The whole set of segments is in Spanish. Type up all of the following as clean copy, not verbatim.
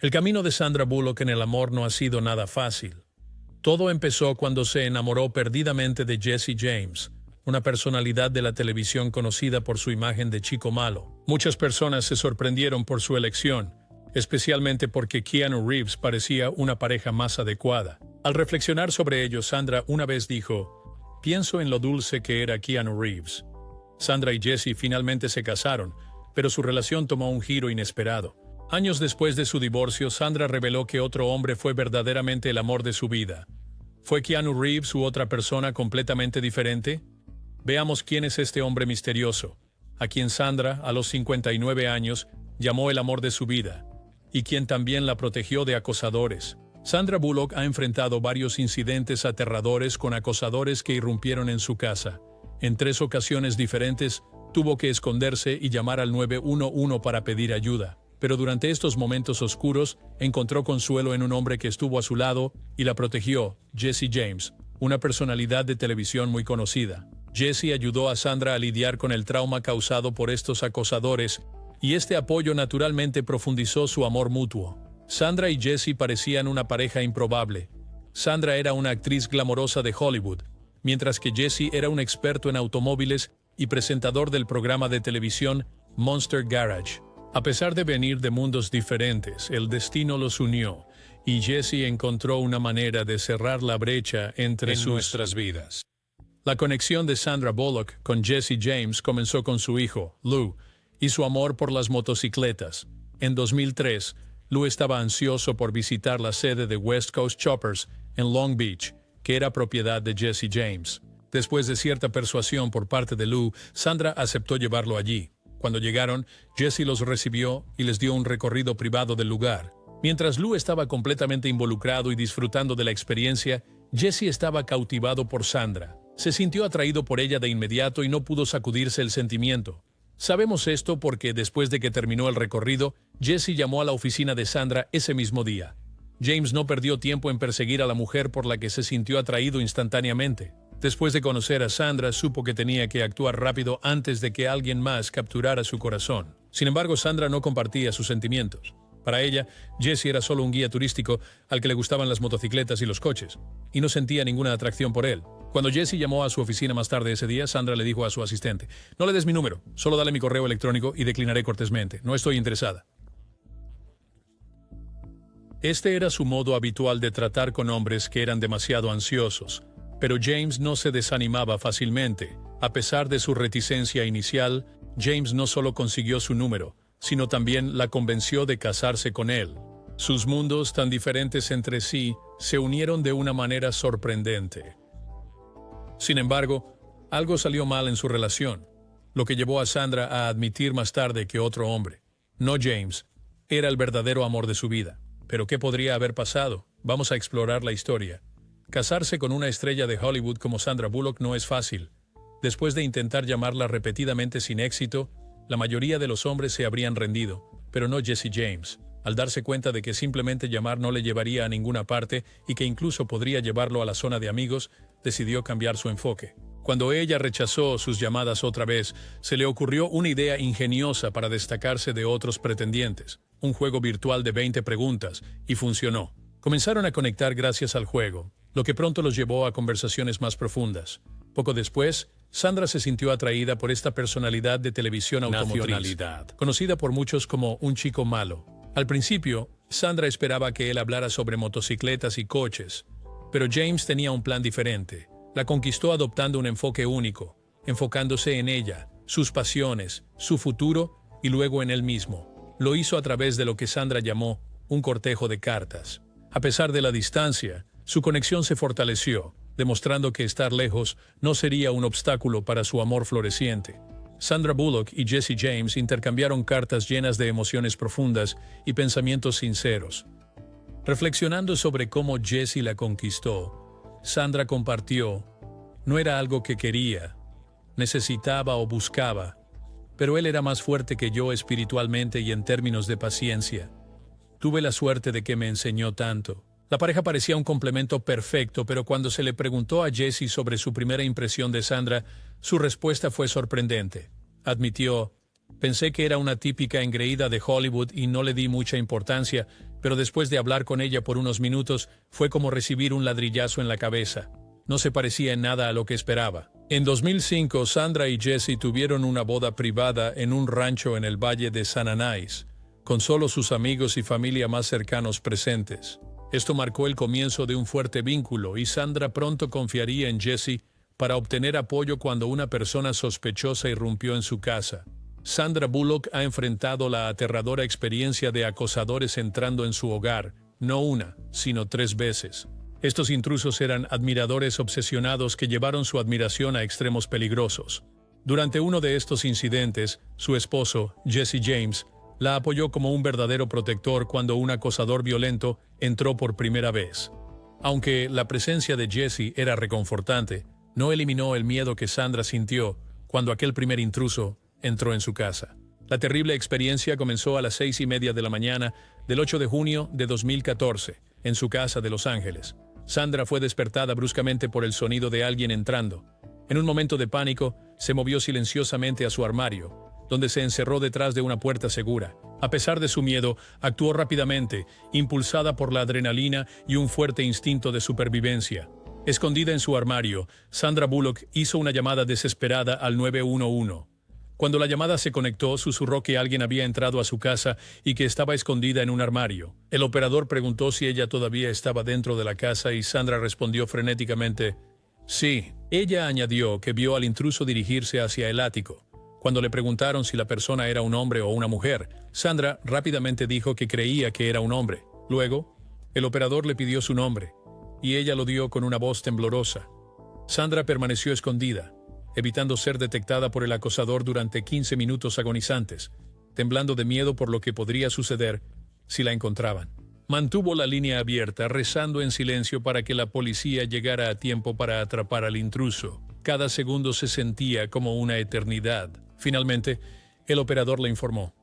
El camino de Sandra Bullock en el amor no ha sido nada fácil. Todo empezó cuando se enamoró perdidamente de Jesse James, una personalidad de la televisión conocida por su imagen de chico malo. Muchas personas se sorprendieron por su elección, especialmente porque Keanu Reeves parecía una pareja más adecuada. Al reflexionar sobre ello, Sandra una vez dijo: «Pienso en lo dulce que era Keanu Reeves». Sandra y Jesse finalmente se casaron, pero su relación tomó un giro inesperado. Años después de su divorcio, Sandra reveló que otro hombre fue verdaderamente el amor de su vida. ¿Fue Keanu Reeves u otra persona completamente diferente? Veamos quién es este hombre misterioso, a quien Sandra, a los 59 años, llamó el amor de su vida, y quien también la protegió de acosadores. Sandra Bullock ha enfrentado varios incidentes aterradores con acosadores que irrumpieron en su casa. En 3 ocasiones diferentes, tuvo que esconderse y llamar al 911 para pedir ayuda. Pero durante estos momentos oscuros, encontró consuelo en un hombre que estuvo a su lado y la protegió, Jesse James, una personalidad de televisión muy conocida. Jesse ayudó a Sandra a lidiar con el trauma causado por estos acosadores, y este apoyo naturalmente profundizó su amor mutuo. Sandra y Jesse parecían una pareja improbable. Sandra era una actriz glamorosa de Hollywood, mientras que Jesse era un experto en automóviles y presentador del programa de televisión Monster Garage. A pesar de venir de mundos diferentes, el destino los unió, y Jesse encontró una manera de cerrar la brecha entre nuestras vidas. La conexión de Sandra Bullock con Jesse James comenzó con su hijo, Lou, y su amor por las motocicletas. En 2003, Lou estaba ansioso por visitar la sede de West Coast Choppers en Long Beach, que era propiedad de Jesse James. Después de cierta persuasión por parte de Lou, Sandra aceptó llevarlo allí. Cuando llegaron, Jesse los recibió y les dio un recorrido privado del lugar. Mientras Lou estaba completamente involucrado y disfrutando de la experiencia, Jesse estaba cautivado por Sandra. Se sintió atraído por ella de inmediato y no pudo sacudirse el sentimiento. Sabemos esto porque después de que terminó el recorrido, Jesse llamó a la oficina de Sandra ese mismo día. James no perdió tiempo en perseguir a la mujer por la que se sintió atraído instantáneamente. Después de conocer a Sandra, supo que tenía que actuar rápido antes de que alguien más capturara su corazón. Sin embargo, Sandra no compartía sus sentimientos. Para ella, Jesse era solo un guía turístico al que le gustaban las motocicletas y los coches, y no sentía ninguna atracción por él. Cuando Jesse llamó a su oficina más tarde ese día, Sandra le dijo a su asistente: «No le des mi número, solo dale mi correo electrónico y declinaré cortésmente. No estoy interesada». Este era su modo habitual de tratar con hombres que eran demasiado ansiosos. Pero James no se desanimaba fácilmente. A pesar de su reticencia inicial, James no solo consiguió su número, sino también la convenció de casarse con él. Sus mundos, tan diferentes entre sí, se unieron de una manera sorprendente. Sin embargo, algo salió mal en su relación, lo que llevó a Sandra a admitir más tarde que otro hombre, no James, era el verdadero amor de su vida. ¿Pero qué podría haber pasado? Vamos a explorar la historia. Casarse con una estrella de Hollywood como Sandra Bullock no es fácil. Después de intentar llamarla repetidamente sin éxito, la mayoría de los hombres se habrían rendido, pero no Jesse James. Al darse cuenta de que simplemente llamar no le llevaría a ninguna parte y que incluso podría llevarlo a la zona de amigos, decidió cambiar su enfoque. Cuando ella rechazó sus llamadas otra vez, se le ocurrió una idea ingeniosa para destacarse de otros pretendientes, un juego virtual de 20 preguntas, y funcionó. Comenzaron a conectar gracias al juego, lo que pronto los llevó a conversaciones más profundas. Poco después, Sandra se sintió atraída por esta personalidad de televisión automotriz, conocida por muchos como un chico malo. Al principio, Sandra esperaba que él hablara sobre motocicletas y coches, pero James tenía un plan diferente. La conquistó adoptando un enfoque único, enfocándose en ella, sus pasiones, su futuro y luego en él mismo. Lo hizo a través de lo que Sandra llamó un cortejo de cartas. A pesar de la distancia, su conexión se fortaleció, demostrando que estar lejos no sería un obstáculo para su amor floreciente. Sandra Bullock y Jesse James intercambiaron cartas llenas de emociones profundas y pensamientos sinceros. Reflexionando sobre cómo Jesse la conquistó, Sandra compartió: «No era algo que quería, necesitaba o buscaba, pero él era más fuerte que yo espiritualmente y en términos de paciencia. Tuve la suerte de que me enseñó tanto». La pareja parecía un complemento perfecto, pero cuando se le preguntó a Jesse sobre su primera impresión de Sandra, su respuesta fue sorprendente. Admitió: Pensé que era una típica engreída de Hollywood y no le di mucha importancia, pero después de hablar con ella por unos minutos, fue como recibir un ladrillazo en la cabeza. No se parecía en nada a lo que esperaba. En 2005, Sandra y Jesse tuvieron una boda privada en un rancho en el valle de San Anais, con solo sus amigos y familia más cercanos presentes. Esto marcó el comienzo de un fuerte vínculo y Sandra pronto confiaría en Jesse para obtener apoyo cuando una persona sospechosa irrumpió en su casa. Sandra Bullock ha enfrentado la aterradora experiencia de acosadores entrando en su hogar, no una, sino 3 veces. Estos intrusos eran admiradores obsesionados que llevaron su admiración a extremos peligrosos. Durante uno de estos incidentes, su esposo, Jesse James, la apoyó como un verdadero protector cuando un acosador violento entró por primera vez. Aunque la presencia de Jesse era reconfortante, no eliminó el miedo que Sandra sintió cuando aquel primer intruso entró en su casa. La terrible experiencia comenzó a las 6:30 de la mañana del 8 de junio de 2014, en su casa de Los Ángeles. Sandra fue despertada bruscamente por el sonido de alguien entrando. En un momento de pánico, se movió silenciosamente a su armario, donde se encerró detrás de una puerta segura. A pesar de su miedo, actuó rápidamente, impulsada por la adrenalina y un fuerte instinto de supervivencia. Escondida en su armario, Sandra Bullock hizo una llamada desesperada al 911. Cuando la llamada se conectó, susurró que alguien había entrado a su casa y que estaba escondida en un armario. El operador preguntó si ella todavía estaba dentro de la casa y Sandra respondió frenéticamente, sí. Ella añadió que vio al intruso dirigirse hacia el ático. Cuando le preguntaron si la persona era un hombre o una mujer, Sandra rápidamente dijo que creía que era un hombre. Luego, el operador le pidió su nombre, y ella lo dio con una voz temblorosa. Sandra permaneció escondida, evitando ser detectada por el acosador durante 15 minutos agonizantes, temblando de miedo por lo que podría suceder si la encontraban. Mantuvo la línea abierta, rezando en silencio para que la policía llegara a tiempo para atrapar al intruso. Cada segundo se sentía como una eternidad. Finalmente, el operador le informó: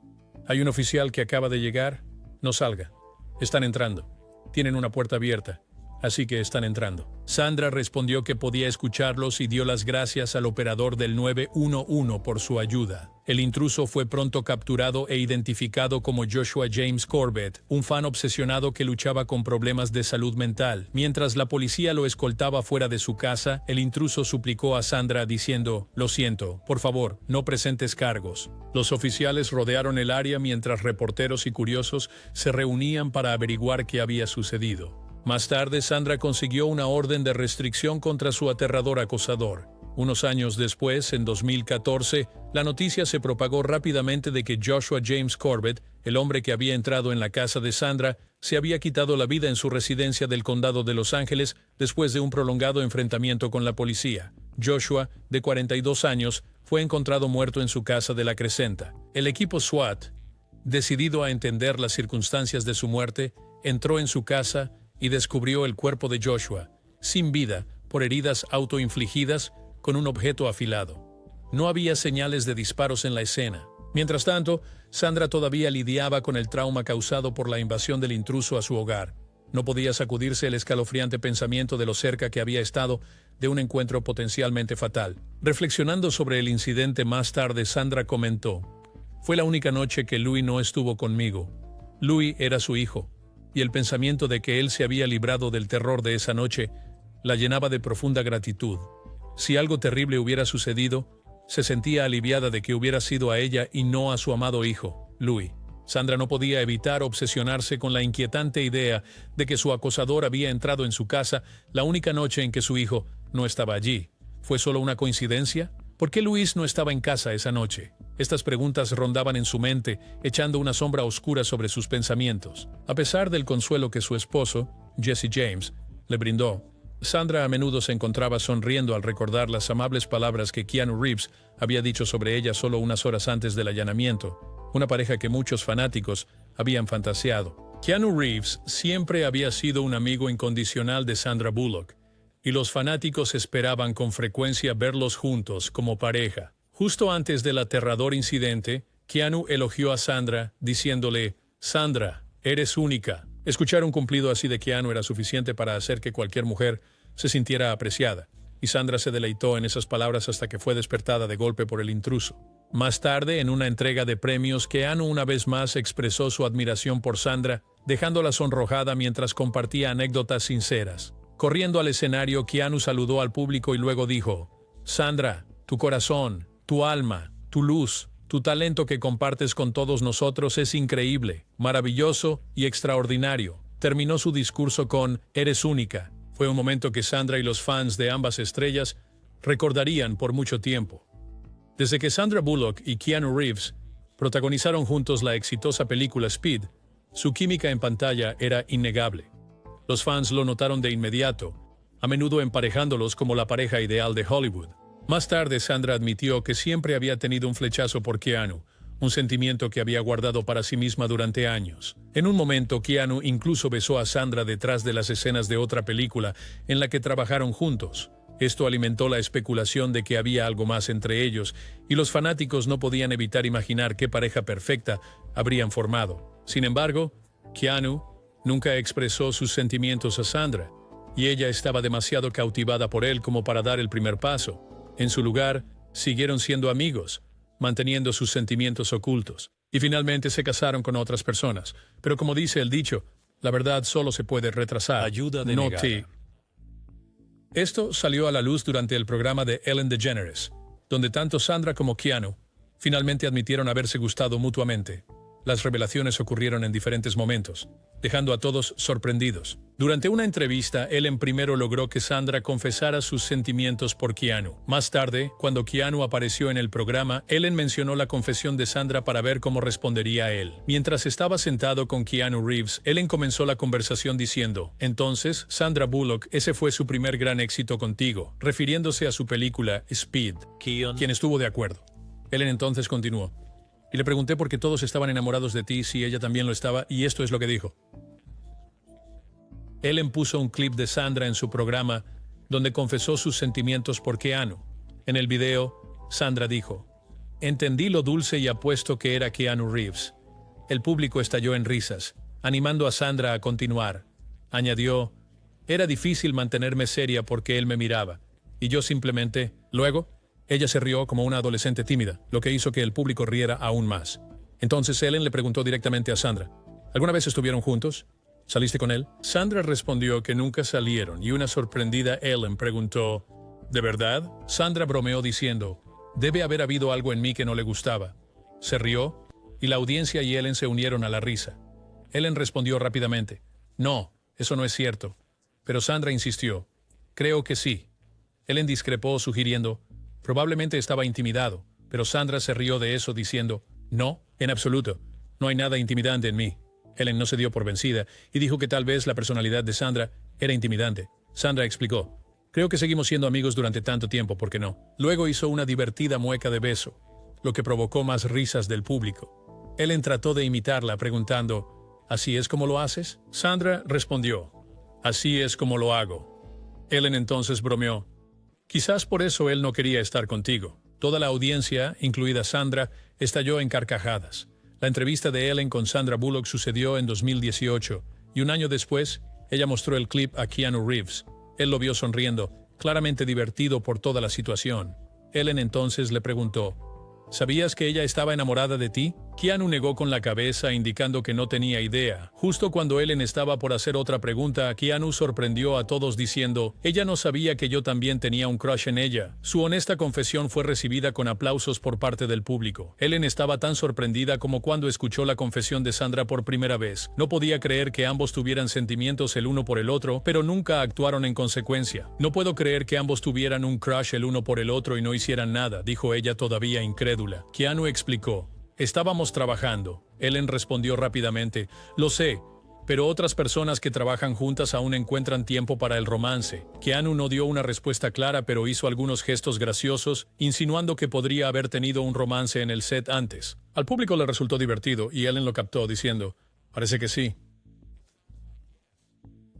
hay un oficial que acaba de llegar, no salga. Están entrando. Tienen una puerta abierta. Así que están entrando. Sandra respondió que podía escucharlos y dio las gracias al operador del 911 por su ayuda. El intruso fue pronto capturado e identificado como Joshua James Corbett, un fan obsesionado que luchaba con problemas de salud mental. Mientras la policía lo escoltaba fuera de su casa, el intruso suplicó a Sandra diciendo: lo siento, por favor, no presentes cargos. Los oficiales rodearon el área mientras reporteros y curiosos se reunían para averiguar qué había sucedido. Más tarde, Sandra consiguió una orden de restricción contra su aterrador acosador. Unos años después, en 2014, la noticia se propagó rápidamente de que Joshua James Corbett, el hombre que había entrado en la casa de Sandra, se había quitado la vida en su residencia del condado de Los Ángeles después de un prolongado enfrentamiento con la policía. Joshua, de 42 años, fue encontrado muerto en su casa de La Crescenta. El equipo SWAT, decidido a entender las circunstancias de su muerte, entró en su casa y descubrió el cuerpo de Joshua, sin vida, por heridas autoinfligidas con un objeto afilado. No había señales de disparos en la escena. Mientras tanto, Sandra todavía lidiaba con el trauma causado por la invasión del intruso a su hogar. No podía sacudirse el escalofriante pensamiento de lo cerca que había estado de un encuentro potencialmente fatal. Reflexionando sobre el incidente más tarde, Sandra comentó: fue la única noche que Louis no estuvo conmigo. Louis era su hijo, y el pensamiento de que él se había librado del terror de esa noche la llenaba de profunda gratitud. Si algo terrible hubiera sucedido, se sentía aliviada de que hubiera sido a ella y no a su amado hijo, Louis. Sandra no podía evitar obsesionarse con la inquietante idea de que su acosador había entrado en su casa la única noche en que su hijo no estaba allí. ¿Fue solo una coincidencia? ¿Por qué Luis no estaba en casa esa noche? Estas preguntas rondaban en su mente, echando una sombra oscura sobre sus pensamientos. A pesar del consuelo que su esposo, Jesse James, le brindó, Sandra a menudo se encontraba sonriendo al recordar las amables palabras que Keanu Reeves había dicho sobre ella solo unas horas antes del allanamiento, una pareja que muchos fanáticos habían fantaseado. Keanu Reeves siempre había sido un amigo incondicional de Sandra Bullock, y los fanáticos esperaban con frecuencia verlos juntos como pareja. Justo antes del aterrador incidente, Keanu elogió a Sandra, diciéndole: Sandra, eres única. Escuchar un cumplido así de Keanu era suficiente para hacer que cualquier mujer se sintiera apreciada, y Sandra se deleitó en esas palabras hasta que fue despertada de golpe por el intruso. Más tarde, en una entrega de premios, Keanu una vez más expresó su admiración por Sandra, dejándola sonrojada mientras compartía anécdotas sinceras. Corriendo al escenario, Keanu saludó al público y luego dijo: «Sandra, tu corazón, tu alma, tu luz, tu talento que compartes con todos nosotros es increíble, maravilloso y extraordinario». Terminó su discurso con «Eres única». Fue un momento que Sandra y los fans de ambas estrellas recordarían por mucho tiempo. Desde que Sandra Bullock y Keanu Reeves protagonizaron juntos la exitosa película Speed, su química en pantalla era innegable. Los fans lo notaron de inmediato, a menudo emparejándolos como la pareja ideal de Hollywood. Más tarde, Sandra admitió que siempre había tenido un flechazo por Keanu, un sentimiento que había guardado para sí misma durante años. En un momento, Keanu incluso besó a Sandra detrás de las escenas de otra película en la que trabajaron juntos. Esto alimentó la especulación de que había algo más entre ellos, y los fanáticos no podían evitar imaginar qué pareja perfecta habrían formado. Sin embargo, Keanu nunca expresó sus sentimientos a Sandra, y ella estaba demasiado cautivada por él como para dar el primer paso. En su lugar, siguieron siendo amigos, manteniendo sus sentimientos ocultos, y finalmente se casaron con otras personas. Pero como dice el dicho, la verdad solo se puede retrasar, Ayuda no denegada. te. Esto salió a la luz durante el programa de Ellen DeGeneres, donde tanto Sandra como Keanu finalmente admitieron haberse gustado mutuamente. Las revelaciones ocurrieron en diferentes momentos, dejando a todos sorprendidos. Durante una entrevista, Ellen primero logró que Sandra confesara sus sentimientos por Keanu. Más tarde, cuando Keanu apareció en el programa, Ellen mencionó la confesión de Sandra para ver cómo respondería él. Mientras estaba sentado con Keanu Reeves, Ellen comenzó la conversación diciendo: «Entonces, Sandra Bullock, ese fue su primer gran éxito contigo», refiriéndose a su película Speed, quien estuvo de acuerdo. Ellen entonces continuó: «Y le pregunté por qué todos estaban enamorados de ti si ella también lo estaba, y esto es lo que dijo». Ellen puso un clip de Sandra en su programa donde confesó sus sentimientos por Keanu. En el video, Sandra dijo: «Entendí lo dulce y apuesto que era Keanu Reeves». El público estalló en risas, animando a Sandra a continuar. Añadió: «Era difícil mantenerme seria porque él me miraba, y yo simplemente...». Luego, ella se rió como una adolescente tímida, lo que hizo que el público riera aún más. Entonces Ellen le preguntó directamente a Sandra: «¿Alguna vez estuvieron juntos? ¿Saliste con él?». Sandra respondió que nunca salieron, y una sorprendida Ellen preguntó: «¿De verdad?». Sandra bromeó diciendo: «Debe haber habido algo en mí que no le gustaba». Se rió, y la audiencia y Ellen se unieron a la risa. Ellen respondió rápidamente: «No, eso no es cierto». Pero Sandra insistió: «Creo que sí». Ellen discrepó, sugiriendo: «Probablemente estaba intimidado», pero Sandra se rió de eso diciendo: «No, en absoluto. No hay nada intimidante en mí». Ellen no se dio por vencida y dijo que tal vez la personalidad de Sandra era intimidante. Sandra explicó: «Creo que seguimos siendo amigos durante tanto tiempo, ¿por qué no?». Luego hizo una divertida mueca de beso, lo que provocó más risas del público. Ellen trató de imitarla preguntando: «¿Así es como lo haces?». Sandra respondió: «Así es como lo hago». Ellen entonces bromeó: «Quizás por eso él no quería estar contigo». Toda la audiencia, incluida Sandra, estalló en carcajadas. La entrevista de Ellen con Sandra Bullock sucedió en 2018, y un año después, ella mostró el clip a Keanu Reeves. Él lo vio sonriendo, claramente divertido por toda la situación. Ellen entonces le preguntó: «¿Sabías que ella estaba enamorada de ti?». Keanu negó con la cabeza, indicando que no tenía idea. Justo cuando Ellen estaba por hacer otra pregunta, Keanu sorprendió a todos diciendo: «Ella no sabía que yo también tenía un crush en ella». Su honesta confesión fue recibida con aplausos por parte del público. Ellen estaba tan sorprendida como cuando escuchó la confesión de Sandra por primera vez. No podía creer que ambos tuvieran sentimientos el uno por el otro, pero nunca actuaron en consecuencia. «No puedo creer que ambos tuvieran un crush el uno por el otro y no hicieran nada», dijo ella todavía incrédula. Keanu explicó: «Estábamos trabajando». Ellen respondió rápidamente: «Lo sé, pero otras personas que trabajan juntas aún encuentran tiempo para el romance». Keanu no dio una respuesta clara, pero hizo algunos gestos graciosos, insinuando que podría haber tenido un romance en el set antes. Al público le resultó divertido, y Ellen lo captó diciendo: «Parece que sí».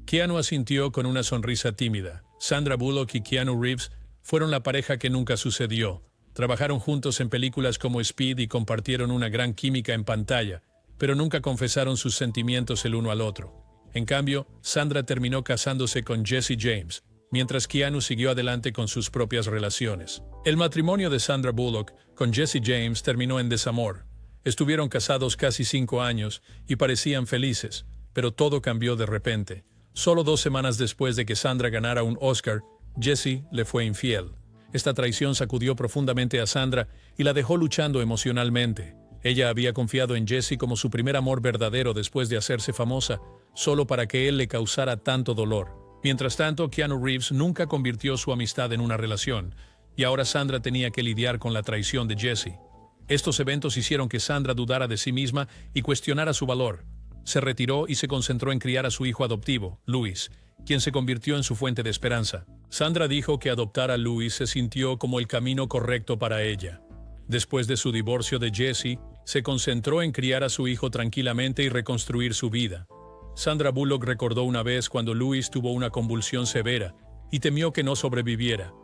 Keanu asintió con una sonrisa tímida. Sandra Bullock y Keanu Reeves fueron la pareja que nunca sucedió. Trabajaron juntos en películas como Speed y compartieron una gran química en pantalla, pero nunca confesaron sus sentimientos el uno al otro. En cambio, Sandra terminó casándose con Jesse James, mientras Keanu siguió adelante con sus propias relaciones. El matrimonio de Sandra Bullock con Jesse James terminó en desamor. Estuvieron casados casi 5 años y parecían felices, pero todo cambió de repente. Solo 2 semanas después de que Sandra ganara un Oscar, Jesse le fue infiel. Esta traición sacudió profundamente a Sandra y la dejó luchando emocionalmente. Ella había confiado en Jesse como su primer amor verdadero después de hacerse famosa, solo para que él le causara tanto dolor. Mientras tanto, Keanu Reeves nunca convirtió su amistad en una relación, y ahora Sandra tenía que lidiar con la traición de Jesse. Estos eventos hicieron que Sandra dudara de sí misma y cuestionara su valor. Se retiró y se concentró en criar a su hijo adoptivo, Louis, quien se convirtió en su fuente de esperanza. Sandra dijo que adoptar a Louis se sintió como el camino correcto para ella. Después de su divorcio de Jesse, se concentró en criar a su hijo tranquilamente y reconstruir su vida. Sandra Bullock recordó una vez cuando Louis tuvo una convulsión severa y temió que no sobreviviera.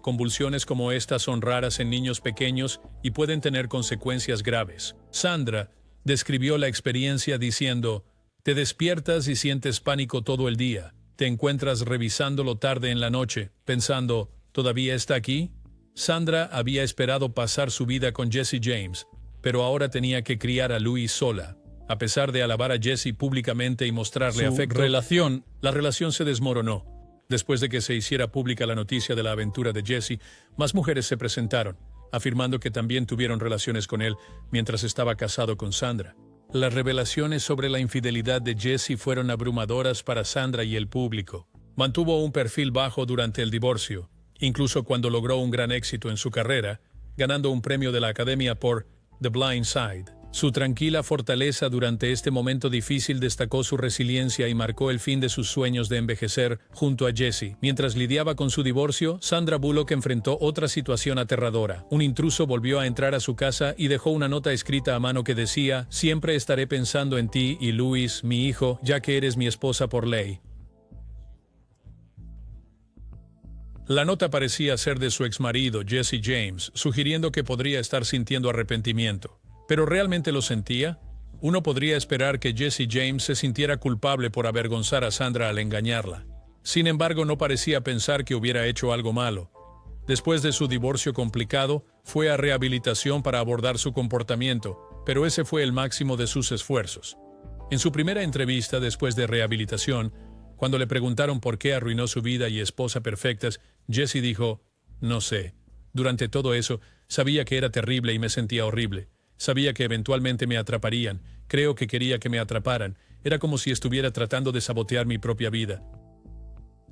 Convulsiones como estas son raras en niños pequeños y pueden tener consecuencias graves. Sandra describió la experiencia diciendo: «Te despiertas y sientes pánico todo el día. Te encuentras revisándolo tarde en la noche, pensando, ¿todavía está aquí?». Sandra había esperado pasar su vida con Jesse James, pero ahora tenía que criar a Louis sola. A pesar de alabar a Jesse públicamente y mostrarle afecto, la relación se desmoronó. Después de que se hiciera pública la noticia de la aventura de Jesse, más mujeres se presentaron, afirmando que también tuvieron relaciones con él mientras estaba casado con Sandra. Las revelaciones sobre la infidelidad de Jesse fueron abrumadoras para Sandra y el público. Mantuvo un perfil bajo durante el divorcio, incluso cuando logró un gran éxito en su carrera, ganando un premio de la Academia por The Blind Side. Su tranquila fortaleza durante este momento difícil destacó su resiliencia y marcó el fin de sus sueños de envejecer junto a Jesse. Mientras lidiaba con su divorcio, Sandra Bullock enfrentó otra situación aterradora. Un intruso volvió a entrar a su casa y dejó una nota escrita a mano que decía: «Siempre estaré pensando en ti y Louis, mi hijo, ya que eres mi esposa por ley». La nota parecía ser de su exmarido, Jesse James, sugiriendo que podría estar sintiendo arrepentimiento. ¿Pero realmente lo sentía? Uno podría esperar que Jesse James se sintiera culpable por avergonzar a Sandra al engañarla. Sin embargo, no parecía pensar que hubiera hecho algo malo. Después de su divorcio complicado, fue a rehabilitación para abordar su comportamiento, pero ese fue el máximo de sus esfuerzos. En su primera entrevista después de rehabilitación, cuando le preguntaron por qué arruinó su vida y esposa perfectas, Jesse dijo: «No sé. Durante todo eso, sabía que era terrible y me sentía horrible. Sabía que eventualmente me atraparían. Creo que quería que me atraparan. Era como si estuviera tratando de sabotear mi propia vida».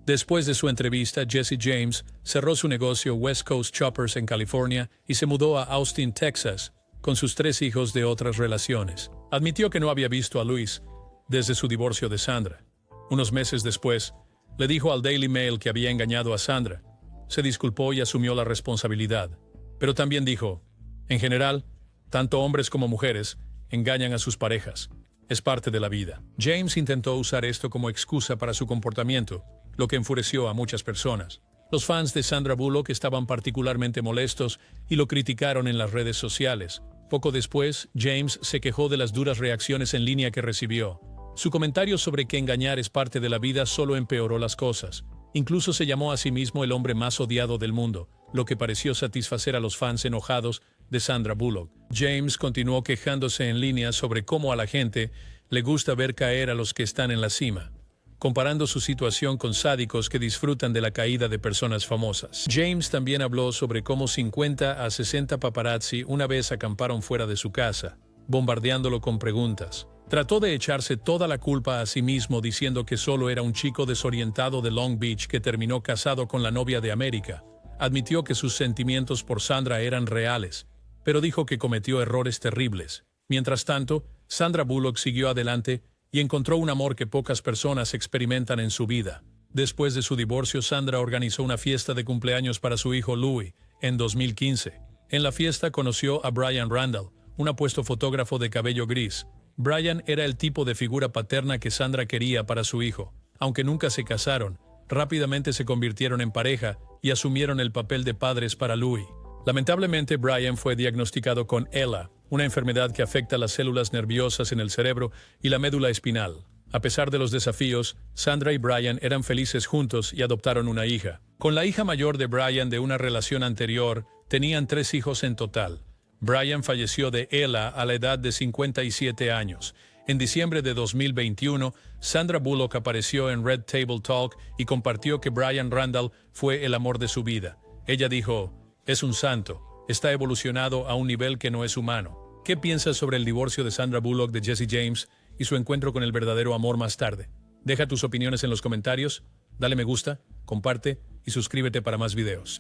Después de su entrevista, Jesse James cerró su negocio West Coast Choppers en California y se mudó a Austin, Texas, con sus 3 hijos de otras relaciones. Admitió que no había visto a Louis desde su divorcio de Sandra. Unos meses después, le dijo al Daily Mail que había engañado a Sandra. Se disculpó y asumió la responsabilidad. Pero también dijo: «En general, tanto hombres como mujeres engañan a sus parejas. Es parte de la vida». James intentó usar esto como excusa para su comportamiento, lo que enfureció a muchas personas. Los fans de Sandra Bullock estaban particularmente molestos y lo criticaron en las redes sociales. Poco después, James se quejó de las duras reacciones en línea que recibió. Su comentario sobre que engañar es parte de la vida solo empeoró las cosas. Incluso se llamó a sí mismo el hombre más odiado del mundo, lo que pareció satisfacer a los fans enojados de Sandra Bullock. James continuó quejándose en línea sobre cómo a la gente le gusta ver caer a los que están en la cima, comparando su situación con sádicos que disfrutan de la caída de personas famosas. James también habló sobre cómo 50 a 60 paparazzi una vez acamparon fuera de su casa, bombardeándolo con preguntas. Trató de echarse toda la culpa a sí mismo diciendo que solo era un chico desorientado de Long Beach que terminó casado con la novia de América. Admitió que sus sentimientos por Sandra eran reales, pero dijo que cometió errores terribles. Mientras tanto, Sandra Bullock siguió adelante y encontró un amor que pocas personas experimentan en su vida. Después de su divorcio, Sandra organizó una fiesta de cumpleaños para su hijo Louis en 2015. En la fiesta conoció a Brian Randall, un apuesto fotógrafo de cabello gris. Brian era el tipo de figura paterna que Sandra quería para su hijo. Aunque nunca se casaron, rápidamente se convirtieron en pareja y asumieron el papel de padres para Louis. Lamentablemente, Brian fue diagnosticado con ELA, una enfermedad que afecta las células nerviosas en el cerebro y la médula espinal. A pesar de los desafíos, Sandra y Brian eran felices juntos y adoptaron una hija. Con la hija mayor de Brian de una relación anterior, tenían 3 hijos en total. Brian falleció de ELA a la edad de 57 años. En diciembre de 2021, Sandra Bullock apareció en Red Table Talk y compartió que Brian Randall fue el amor de su vida. Ella dijo, es un santo, está evolucionado a un nivel que no es humano. ¿Qué piensas sobre el divorcio de Sandra Bullock de Jesse James y su encuentro con el verdadero amor más tarde? Deja tus opiniones en los comentarios, dale me gusta, comparte y suscríbete para más videos.